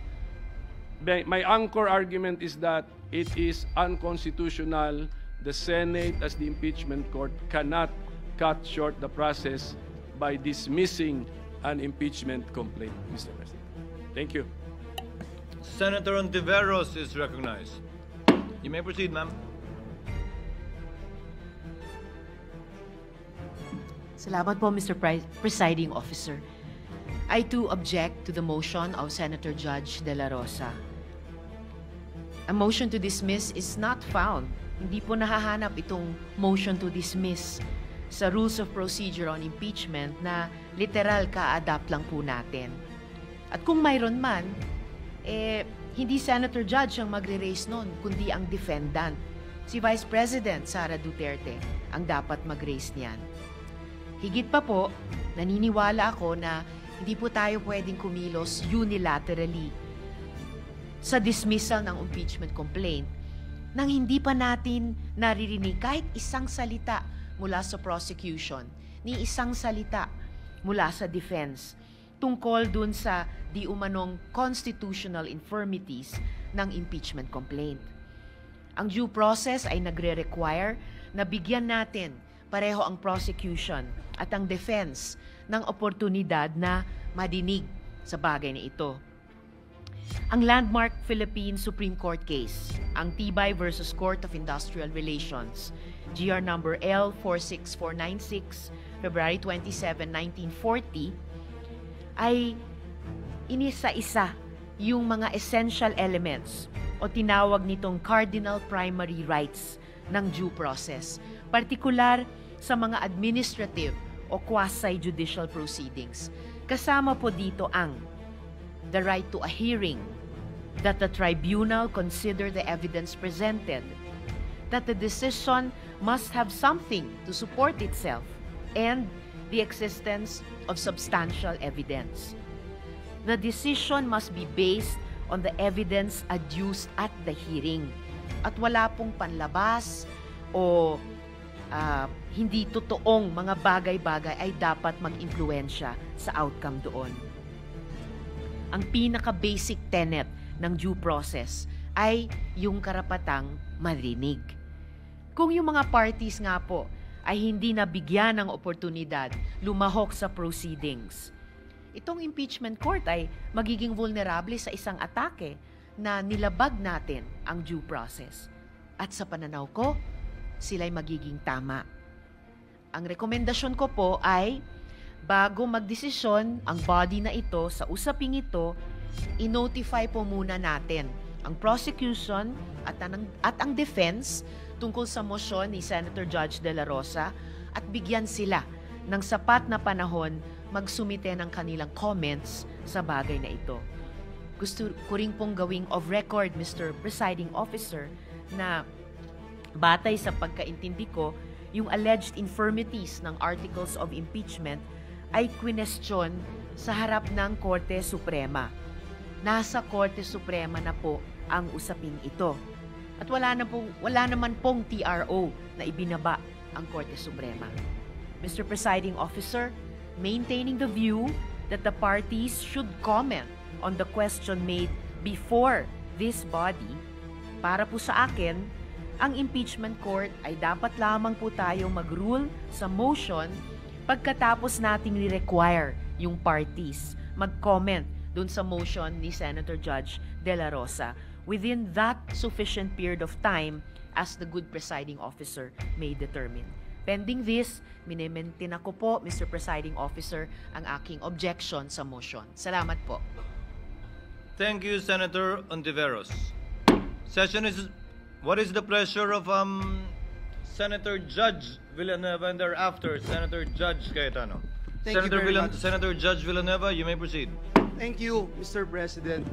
my anchor argument is that it is unconstitutional. The Senate, as the impeachment court, cannot cut short the process by dismissing an impeachment complaint, Mr. President. Thank you. Senator Ontiveros is recognized. You may proceed, ma'am. Salamat po, Mr. Presiding Officer. I too object to the motion of Senator Judge De La Rosa. A motion to dismiss is not found. Hindi po nahahanap itong motion to dismiss sa Rules of Procedure on Impeachment na literal ka-adapt lang po natin. At kung mayroon man, hindi Senator Judge ang magre-raise nun, kundi ang defendant. Si Vice President Sara Duterte ang dapat mag-raise niyan. Higit pa po, naniniwala ako na hindi po tayo pwedeng kumilos unilaterally sa dismissal ng impeachment complaint nang hindi pa natin naririnig kahit isang salita mula sa prosecution, ni isang salita mula sa defense tungkol dun sa di umanong constitutional infirmities ng impeachment complaint. Ang due process ay nagre-require na bigyan natin pareho ang prosecution at ang defense ng oportunidad na madinig sa bagay na ito. Ang landmark Philippine Supreme Court case, ang Tibay versus Court of Industrial Relations, GR number L46496, February 27, 1940, ay inisa-isa yung mga essential elements o tinawag nitong cardinal primary rights ng due process, partikular sa mga administrative o quasi-judicial proceedings. Kasama po dito ang the right to a hearing, that the tribunal consider the evidence presented, that the decision must have something to support itself, and the existence of substantial evidence. The decision must be based on the evidence adduced at the hearing at wala pong panlabas o hindi totoong mga bagay-bagay ay dapat mag-impluwensya sa outcome doon. Ang pinaka-basic tenet ng due process ay yung karapatang marinig. Kung yung mga parties nga po ay hindi nabigyan ng oportunidad lumahok sa proceedings, itong impeachment court ay magiging vulnerable sa isang atake na nilabag natin ang due process. At sa pananaw ko, sila'y magiging tama. Ang rekomendasyon ko po ay bago magdesisyon ang body na ito sa usaping ito, i-notify po muna natin ang prosecution at ang defense tungkol sa motion ni Senator Judge De La Rosa at bigyan sila ng sapat na panahon magsumite ng kanilang comments sa bagay na ito. Gusto ko rin pong gawing of record, Mr. Presiding Officer, na batay sa pagkaintindi ko, yung alleged infirmities ng articles of impeachment ay kwinestyon sa harap ng Korte Suprema. Nasa Korte Suprema na po ang usaping ito. At wala naman pong TRO na ibinaba ang Korte Suprema. Mr. Presiding Officer, maintaining the view that the parties should comment on the question made before this body, para po sa akin, ang impeachment court ay dapat lamang po tayo mag-rule sa motion pagkatapos nating ni-require yung parties mag-comment dun sa motion ni Senator Judge De La Rosa within that sufficient period of time as the good presiding officer may determine. Pending this, minimaintain ako po, Mr. Presiding Officer, ang aking objection sa motion. Salamat po. Thank you, Senator Ontiveros. What is the pleasure of Senator Judge Villanueva and thereafter Senator Judge Cayetano? Thank you very much. Senator Judge Villanueva, you may proceed. Thank you, Mr. President,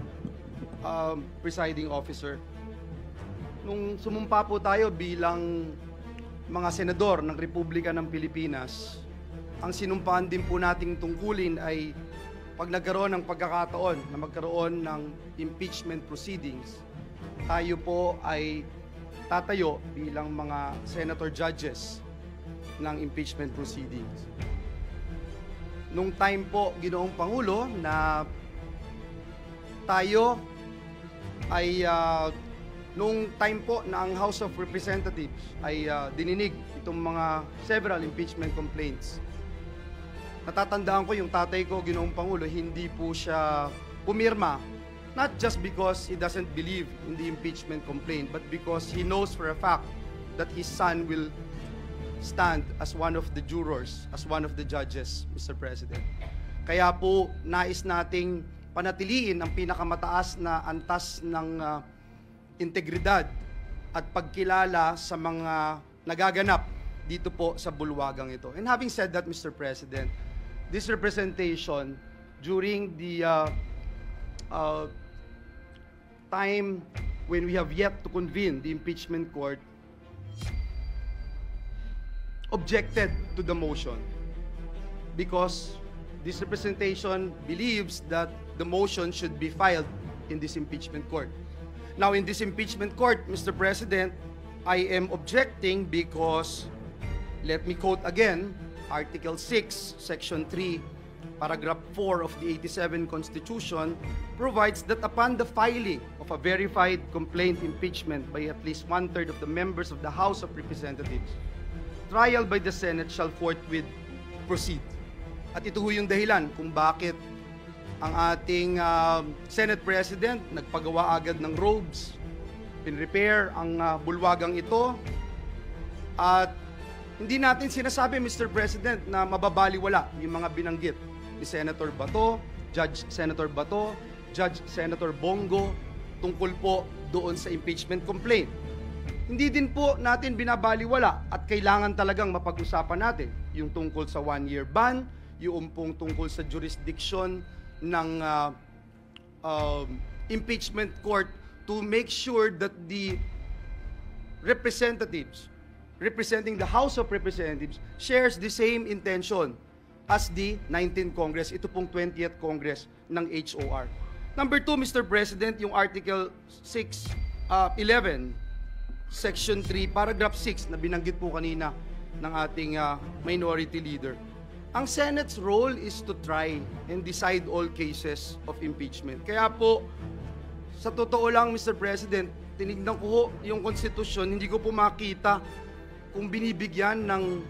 Presiding Officer. Nung sumumpa po tayo bilang mga senador ng Republika ng Pilipinas, ang sinumpaan din po nating tungkulin ay pag nagkaroon ng pagkakataon na magkaroon ng impeachment proceedings, tayo po ay tatayo bilang mga senator judges ng impeachment proceedings. Nung time po, Ginoong Pangulo, na tayo ay nung time po na ang House of Representatives ay dininig itong mga several impeachment complaints. Natatandaan ko yung tatay ko, Ginoong Pangulo, hindi po siya pumirma, not just because he doesn't believe in the impeachment complaint, but because he knows for a fact that his son will stand as one of the jurors, as one of the judges, Mr. President. Kaya po, nais nating panatiliin ang pinakamataas na antas ng integridad at pagkilala sa mga nagaganap dito po sa bulwagang ito. And having said that, Mr. President, this representation during the time when we have yet to convene the impeachment court objected to the motion because this representation believes that the motion should be filed in this impeachment court. Now, in this impeachment court, Mr. President, I am objecting because, let me quote again, Article 6, Section 3, Paragraph 4 of the 87 Constitution provides that upon the filing of a verified complaint impeachment by at least one-third of the members of the House of Representatives, trial by the Senate shall forthwith proceed. At ito ho yung dahilan kung bakit ang ating Senate President nagpagawa agad ng robes, pinrepair ang bulwagang ito, at hindi natin sinasabi, Mr. President, na mababaliwala yung mga binanggit ni Senator Bato, Judge Senator Bato, Judge Senator Bongo tungkol po doon sa impeachment complaint. Hindi din po natin binabaliwala at kailangan talagang mapag-usapan natin yung tungkol sa one-year ban, yung pong tungkol sa jurisdiction ng impeachment court to make sure that the representatives representing the House of Representatives shares the same intention as the 19th Congress, ito pong 20th Congress ng HOR. Number 2, Mr. President, yung Article 11, Section 3, Paragraph 6 na binanggit po kanina ng ating minority leader. Ang Senate's role is to try and decide all cases of impeachment. Kaya po, sa totoo lang, Mr. President, tinignan ko ho yung konstitusyon, hindi ko po makita kung binibigyan ng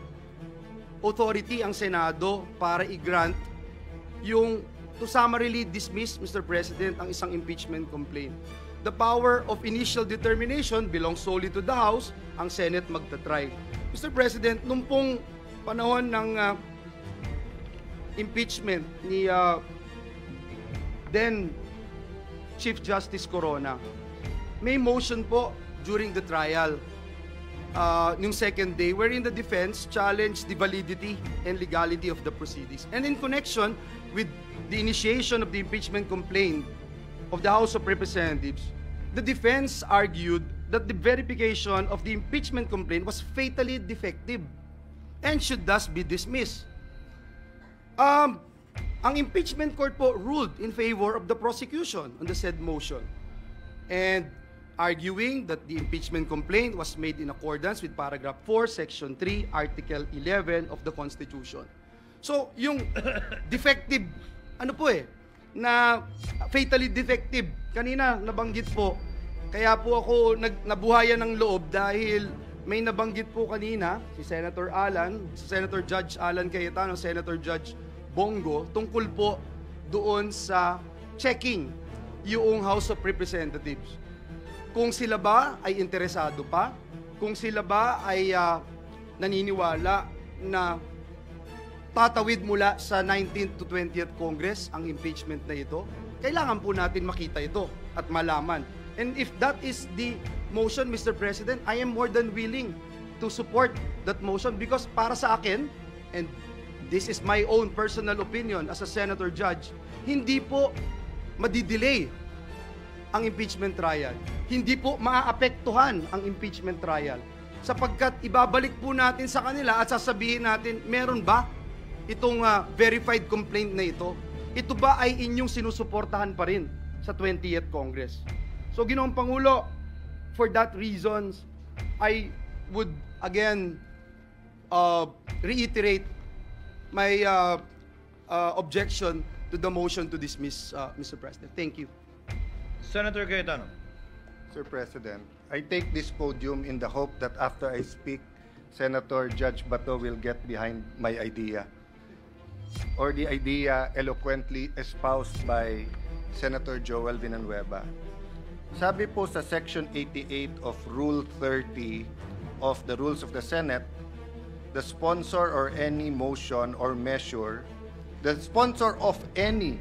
authority ang Senado para i-grant yung to summarily dismiss, Mr. President, ang isang impeachment complaint. The power of initial determination belongs solely to the House, ang Senate magta-try. Mr. President, nung pong panahon ng impeachment ni then Chief Justice Corona, may motion po during the trial yung second day wherein the defense challenged the validity and legality of the proceedings. And in connection with the initiation of the impeachment complaint of the House of Representatives, the defense argued that the verification of the impeachment complaint was fatally defective and should thus be dismissed. Ang impeachment court po ruled in favor of the prosecution on the said motion, and arguing that the impeachment complaint was made in accordance with paragraph 4, section 3, article 11 of the Constitution. So, yung defective, na fatally defective, kanina nabanggit po, kaya po ako nabuhayan ng loob dahil may nabanggit po kanina si Senator Alan, si Senator Judge Alan Cayetano, Senator Judge Bongo, tungkol po doon sa checking yung House of Representatives. Kung sila ba ay interesado pa, kung sila ba ay naniniwala na tatawid mula sa 19th to 20th Congress ang impeachment na ito, kailangan po natin makita ito at malaman. And if that is the motion, Mr. President, I am more than willing to support that motion because para sa akin, and this is my own personal opinion as a Senator Judge, hindi po madidelay ang impeachment trial. Hindi po maaapektuhan ang impeachment trial sapagkat ibabalik po natin sa kanila at sasabihin natin, meron ba itong verified complaint na ito? Ito ba ay inyong sinusuportahan pa rin sa 20th Congress? So, Ginoong Pangulo, for that reasons, I would again reiterate my objection to the motion to dismiss, Mr. President. Thank you. Senator Cayetano. Sir President, I take this podium in the hope that after I speak, Senator Judge Bato will get behind my idea, or the idea eloquently espoused by Senator Joel Villanueva. Sabi po sa Section 88 of Rule 30 of the Rules of the Senate, the sponsor or any motion or measure, the sponsor of any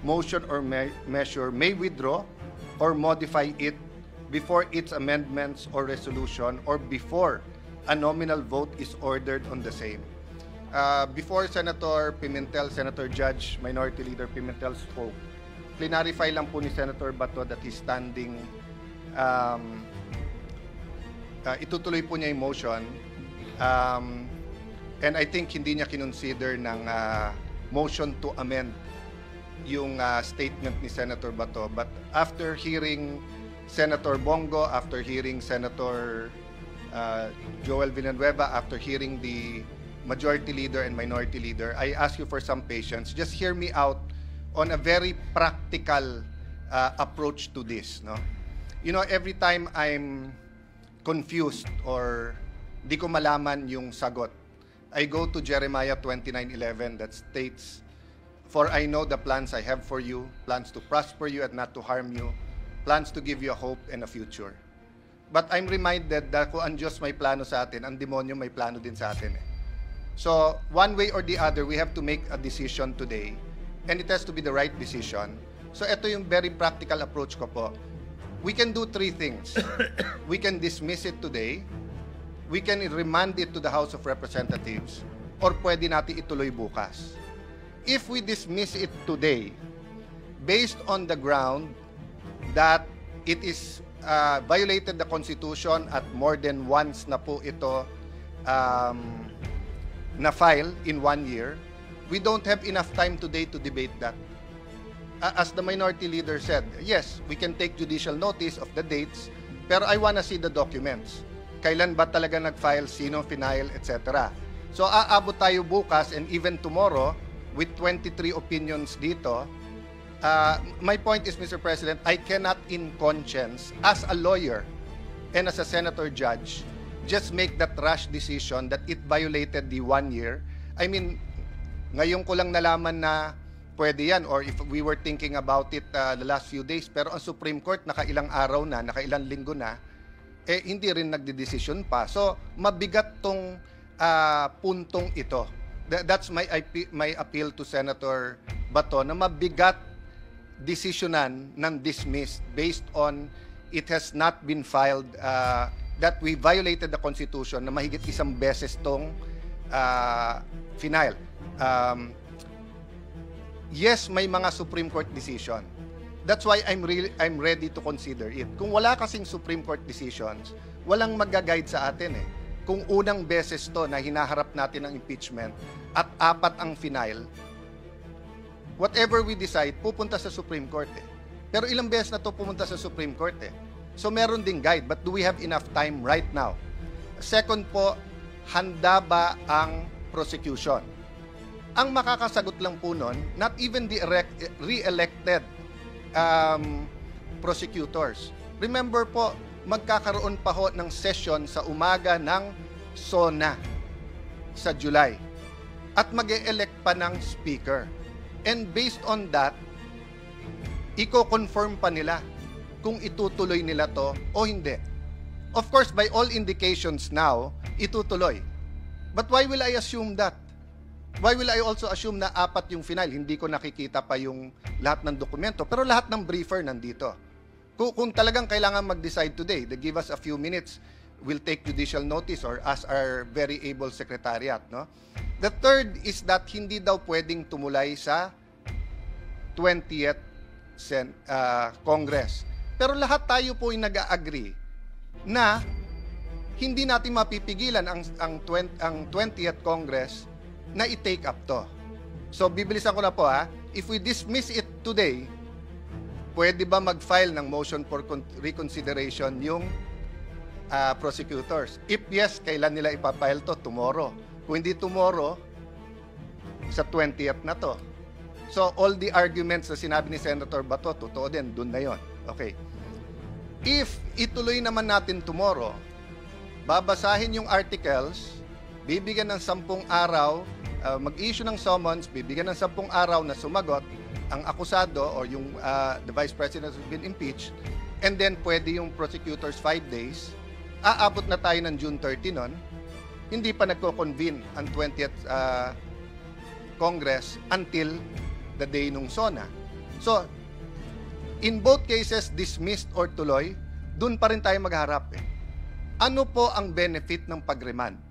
motion or measure may withdraw or modify it before its amendments or resolution or before a nominal vote is ordered on the same. Before Senator Pimentel, Senator Judge, Minority Leader Pimentel spoke, clarify lang po ni Senator Bato that he's standing, itutuloy po niya yung motion, and I think hindi niya kinonsider ng motion to amend yung statement ni Senator Bato. But after hearing Senator Bongo, after hearing Senator Joel Villanueva, after hearing the Majority Leader and Minority Leader, I ask you for some patience. Just hear me out on a very practical approach to this. No? You know, every time I'm confused or di ko malaman yung sagot, I go to Jeremiah 29:11 that states, "For I know the plans I have for you, plans to prosper you and not to harm you, plans to give you a hope and a future." But I'm reminded that kung ang Diyos may plano sa atin, ang demonyo may plano din sa atin. So, one way or the other, we have to make a decision today, and it has to be the right decision. So, ito yung very practical approach ko po. We can do three things. We can dismiss it today, we can remand it to the House of Representatives, or pwede natin ituloy bukas. If we dismiss it today, based on the ground that it is violated the Constitution at more than once na po ito na-file in 1 year, we don't have enough time today to debate that. As the Minority Leader said, yes, we can take judicial notice of the dates, pero I wanna see the documents. kailan ba talaga nag-file, sino final, etc. So aabot tayo bukas and even tomorrow with 23 opinions dito. My point is, Mr. President, I cannot in conscience, as a lawyer and as a senator judge, just make that rash decision that it violated the 1 year. I mean, ngayon ko lang nalaman na pwede yan, or if we were thinking about it the last few days, pero ang Supreme Court nakailang araw na, nakailang linggo na, hindi rin nagdedesisyon pa. So, mabigat tong puntong ito. That's my appeal to Senator Bato, na mabigat desisyonan ng dismissed based on it has not been filed, that we violated the Constitution na mahigit isang beses tong final. Yes, may mga Supreme Court decision. That's why I'm ready to consider it. Kung wala kasing Supreme Court decisions, walang mag-guide sa atin eh. Kung unang beses to na hinaharap natin ang impeachment at 4 ang final, whatever we decide, pupunta sa Supreme Court eh. Pero ilang beses na to pumunta sa Supreme Court eh. So meron ding guide, but do we have enough time right now? Second po, handa ba ang prosecution? Ang makakasagot lang po nun, not even the re-elected prosecutors. Remember po, magkakaroon pa ho ng session sa umaga ng SONA sa July. At mag-e-elect pa ng speaker. And based on that, i-confirm pa nila kung itutuloy nila to o hindi. Of course, by all indications now, itutuloy. But why will I assume that? Why will I also assume na 4 yung final? Hindi ko nakikita pa yung lahat ng dokumento. Pero lahat ng briefer nandito. Kung talagang kailangan mag-decide today, they give us a few minutes, we'll take judicial notice or ask our very able secretariat. No? The third is that hindi daw pwedeng tumulay sa 20th Congress. Pero lahat tayo po ay nag-agree na hindi natin mapipigilan ang 20th Congress na i-take up to. So, bibilisan ko na po ha. If we dismiss it today, pwede ba mag-file ng motion for reconsideration yung prosecutors? If yes, kailan nila ipapile to? Tomorrow. Kung hindi tomorrow, sa 20th na to. So, all the arguments na sinabi ni Senator Bato, totoo din, dun na yon. Okay. If ituloy naman natin tomorrow, babasahin yung articles, bibigyan ng 10 araw, mag-issue ng summons, bibigyan ng 10 araw na sumagot ang akusado or yung the Vice President has been impeached, and then pwede yung prosecutors 5 days, aabot na tayo ng June 30 nun, hindi pa nagko-convene ang 20th Congress until the day nung SONA. So, in both cases, dismissed or tuloy, dun pa rin tayo magharap eh. Ano po ang benefit ng pag-remand?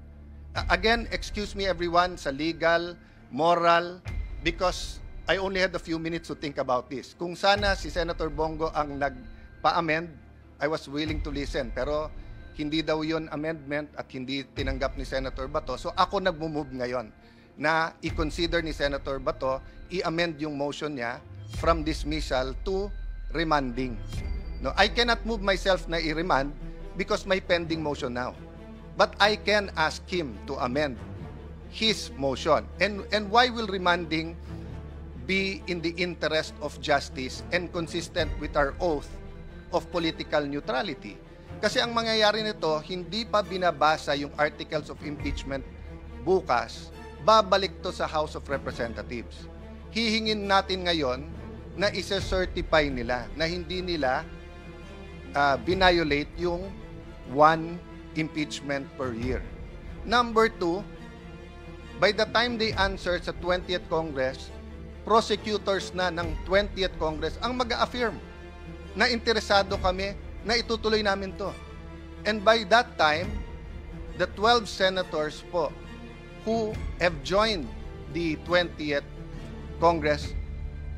Again, excuse me everyone sa legal, moral, because I only had a few minutes to think about this. Kung sana si Senator Bongo ang nagpa-amend, I was willing to listen. Pero hindi daw yun amendment at hindi tinanggap ni Senator Bato. So ako nagmo-move ngayon na i-consider ni Senator Bato, i-amend yung motion niya from dismissal to remanding. No, I cannot move myself na i-remand because may pending motion now. But I can ask him to amend his motion. And why will remanding be in the interest of justice and consistent with our oath of political neutrality? Kasi ang mangyayari nito, hindi pa binabasa yung articles of impeachment bukas, babalik to sa House of Representatives. Hihingin natin ngayon na isa-certify nila na hindi nila binayolate yung 1 impeachment per year. Number 2, by the time they answer sa 20th Congress, prosecutors na ng 20th Congress ang mag-affirm na interesado kami na itutuloy namin to. And by that time, the 12 senators po who have joined the 20th Congress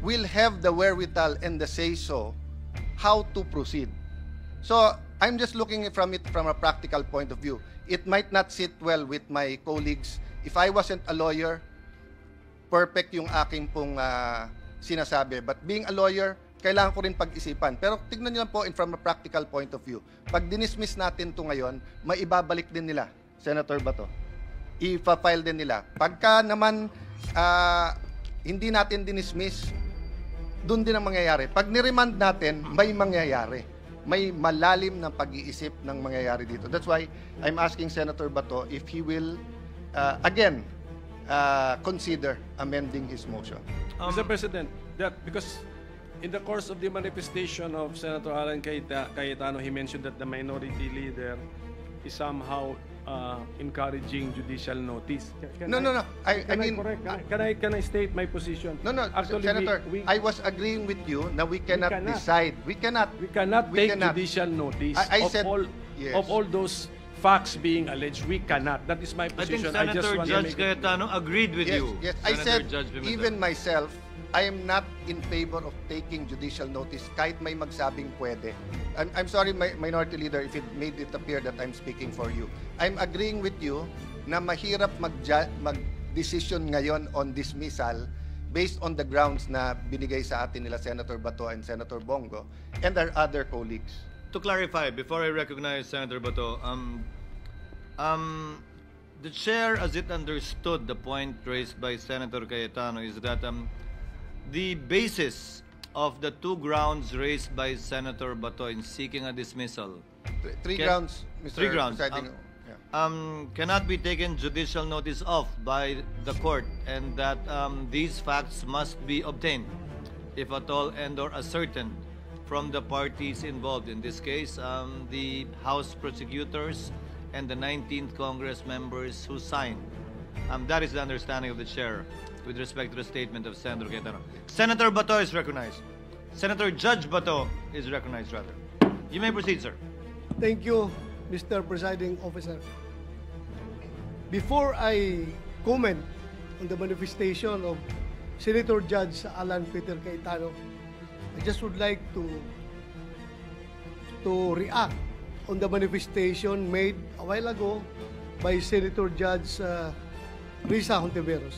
will have the wherewithal and the say-so how to proceed. So, I'm just looking from it from a practical point of view. It might not sit well with my colleagues. If I wasn't a lawyer, perfect yung aking pong sinasabi. But being a lawyer, kailangan ko rin pag-isipan. Pero tignan niyo lang po from a practical point of view. Pag dinismiss natin to ngayon, maibabalik din nila, Senator Bato. I-file din nila. Pagka naman hindi natin dinismiss, doon din ang mangyayari. Pag niremand natin, may mangyayari. May malalim na pag-iisip ng mangyayari dito. That's why I'm asking Senator Bato if he will, again, consider amending his motion. Mr. President, because in the course of the manifestation of Senator Alan Cayetano, he mentioned that the minority leader is somehow encouraging judicial notice. No. I mean, can I state my position? No, Actually, Senator, I was agreeing with you na we cannot decide. We cannot take judicial notice I said, yes. of all those facts being alleged. We cannot. That is my I think position. Senator want to Judge make it- Cayetano agreed with you. Yes, I Senator said, Judge Pimentel. even myself, I am not in favor of taking judicial notice kahit may magsabing pwede. I'm sorry, Minority Leader, if it made it appear that I'm speaking for you. I'm agreeing with you na mahirap mag-decision ngayon on dismissal based on the grounds na binigay sa atin nila Senator Bato and Senator Bongo and our other colleagues. To clarify, before I recognize Senator Bato, the chair, as it understood the point raised by Senator Cayetano, is that the basis of the two grounds raised by Senator Bato in seeking a dismissal Three grounds, Mr. Three grounds. Presiding. Cannot be taken judicial notice of by the court, and that these facts must be obtained, if at all and or ascertained, from the parties involved. In this case, the House prosecutors and the 19th Congress members who signed. That is the understanding of the chair with respect to the statement of Senator Cayetano. Senator Bato is recognized. Senator Judge Bato is recognized, rather. You may proceed, sir. Thank you, Mr. Presiding Officer. Before I comment on the manifestation of Senator Judge Alan Peter Cayetano, I just would like to react on the manifestation made a while ago by Senator Judge Risa Hontiveros,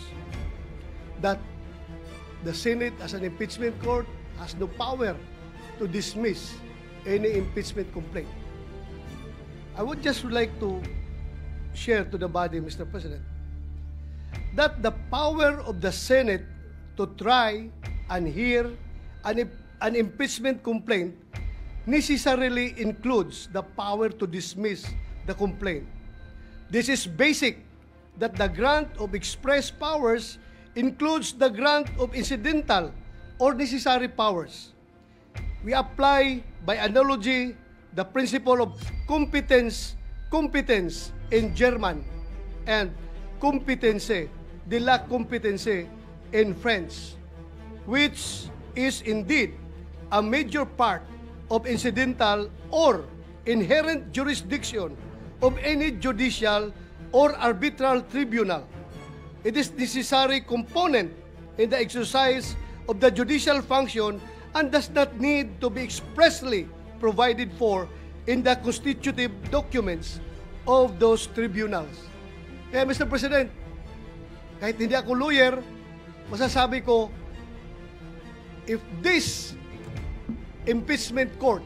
that the Senate as an impeachment court has no power to dismiss any impeachment complaint. I would just like to share to the body, Mr. President, that the power of the Senate to try and hear an impeachment complaint necessarily includes the power to dismiss the complaint. This is basic, that the grant of express powers includes the grant of incidental or necessary powers. We apply, by analogy, the principle of competence in German and competence, de la competence in French, which is indeed a major part of incidental or inherent jurisdiction of any judicial or arbitral tribunal. It is necessary component in the exercise of the judicial function and does not need to be expressly provided for in the constitutive documents of those tribunals. Kaya, Mr. President, kahit hindi ako lawyer, masasabi ko, if this impeachment court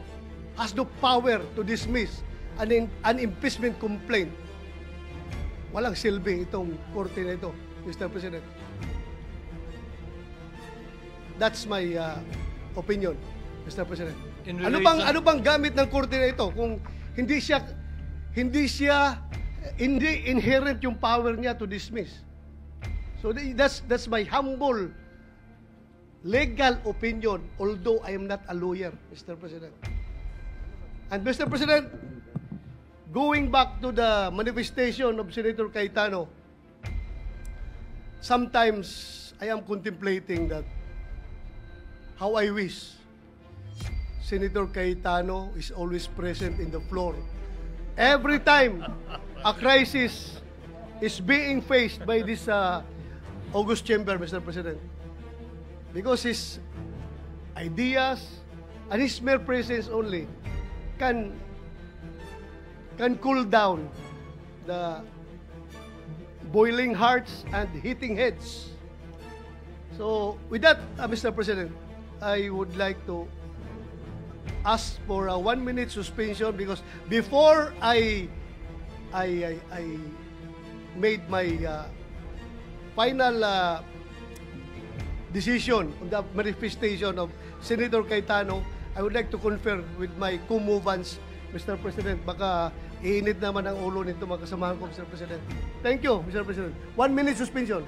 has no power to dismiss an impeachment complaint, walang silbi itong korte na ito, Mr. President. That's my opinion, Mr. President. Ano bang gamit ng korte na ito kung hindi inherent yung power niya to dismiss? So that's my humble legal opinion, although I am not a lawyer, Mr. President. And Mr. President, going back to the manifestation of Senator Cayetano, sometimes I am contemplating that how I wish Senator Cayetano is always present in the floor. Every time a crisis is being faced by this August chamber, Mr. President, because his ideas and his mere presence only can cool down the boiling hearts and heating heads. So, with that, Mr. President, I would like to ask for a 1-minute suspension because before I made my final decision on the manifestation of Senator Cayetano, I would like to confer with my co-movants, Mr. President. Baka iinit naman ang ulo nito mga kasamahan ko, Mr. President. Thank you, Mr. President. 1-minute suspension.